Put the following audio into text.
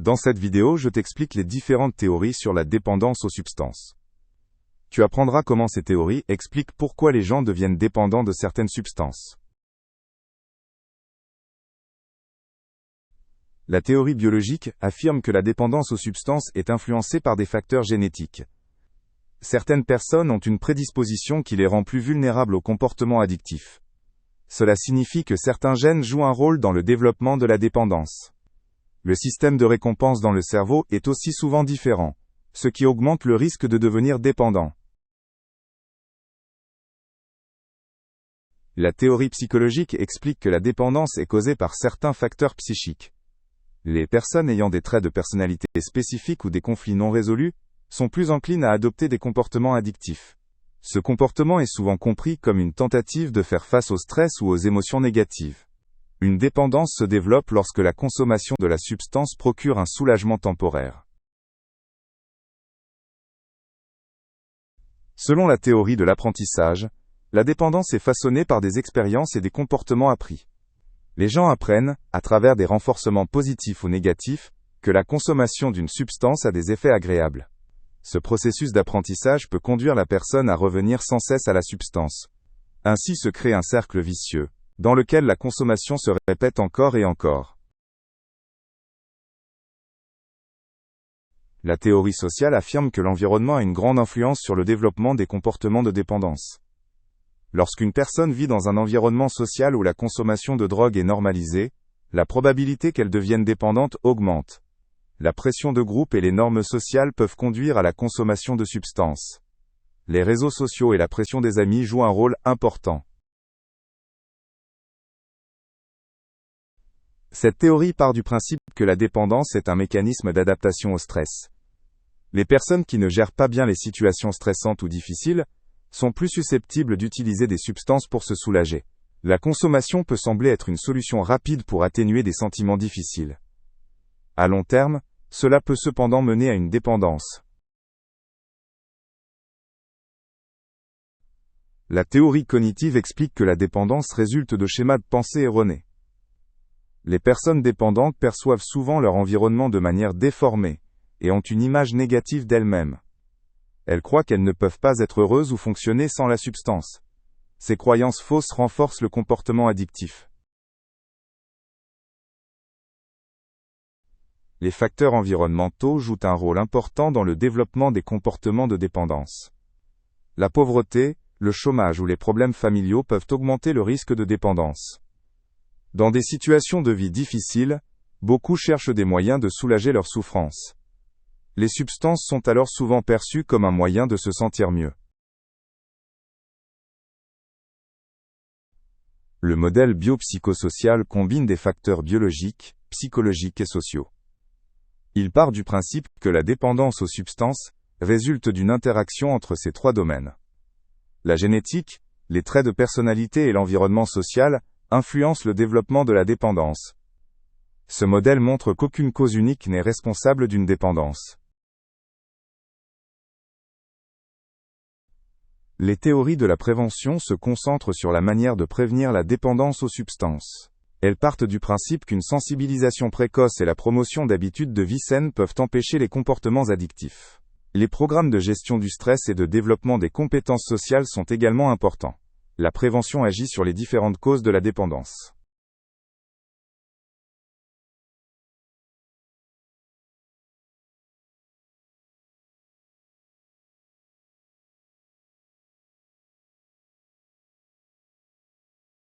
Dans cette vidéo, je t'explique les différentes théories sur la dépendance aux substances. Tu apprendras comment ces théories expliquent pourquoi les gens deviennent dépendants de certaines substances. La théorie biologique affirme que la dépendance aux substances est influencée par des facteurs génétiques. Certaines personnes ont une prédisposition qui les rend plus vulnérables aux comportements addictifs. Cela signifie que certains gènes jouent un rôle dans le développement de la dépendance. Le système de récompense dans le cerveau est aussi souvent différent, ce qui augmente le risque de devenir dépendant. La théorie psychologique explique que la dépendance est causée par certains facteurs psychiques. Les personnes ayant des traits de personnalité spécifiques ou des conflits non résolus sont plus enclines à adopter des comportements addictifs. Ce comportement est souvent compris comme une tentative de faire face au stress ou aux émotions négatives. Une dépendance se développe lorsque la consommation de la substance procure un soulagement temporaire. Selon la théorie de l'apprentissage, la dépendance est façonnée par des expériences et des comportements appris. Les gens apprennent, à travers des renforcements positifs ou négatifs, que la consommation d'une substance a des effets agréables. Ce processus d'apprentissage peut conduire la personne à revenir sans cesse à la substance. Ainsi se crée un cercle vicieux, dans lequel la consommation se répète encore et encore. La théorie sociale affirme que l'environnement a une grande influence sur le développement des comportements de dépendance. Lorsqu'une personne vit dans un environnement social où la consommation de drogue est normalisée, la probabilité qu'elle devienne dépendante augmente. La pression de groupe et les normes sociales peuvent conduire à la consommation de substances. Les réseaux sociaux et la pression des amis jouent un rôle important. Cette théorie part du principe que la dépendance est un mécanisme d'adaptation au stress. Les personnes qui ne gèrent pas bien les situations stressantes ou difficiles sont plus susceptibles d'utiliser des substances pour se soulager. La consommation peut sembler être une solution rapide pour atténuer des sentiments difficiles. À long terme, cela peut cependant mener à une dépendance. La théorie cognitive explique que la dépendance résulte de schémas de pensée erronés. Les personnes dépendantes perçoivent souvent leur environnement de manière déformée, et ont une image négative d'elles-mêmes. Elles croient qu'elles ne peuvent pas être heureuses ou fonctionner sans la substance. Ces croyances fausses renforcent le comportement addictif. Les facteurs environnementaux jouent un rôle important dans le développement des comportements de dépendance. La pauvreté, le chômage ou les problèmes familiaux peuvent augmenter le risque de dépendance. Dans des situations de vie difficiles, beaucoup cherchent des moyens de soulager leur souffrance. Les substances sont alors souvent perçues comme un moyen de se sentir mieux. Le modèle biopsychosocial combine des facteurs biologiques, psychologiques et sociaux. Il part du principe que la dépendance aux substances résulte d'une interaction entre ces trois domaines. La génétique, les traits de personnalité et l'environnement social influencent le développement de la dépendance. Ce modèle montre qu'aucune cause unique n'est responsable d'une dépendance. Les théories de la prévention se concentrent sur la manière de prévenir la dépendance aux substances. Elles partent du principe qu'une sensibilisation précoce et la promotion d'habitudes de vie saines peuvent empêcher les comportements addictifs. Les programmes de gestion du stress et de développement des compétences sociales sont également importants. La prévention agit sur les différentes causes de la dépendance.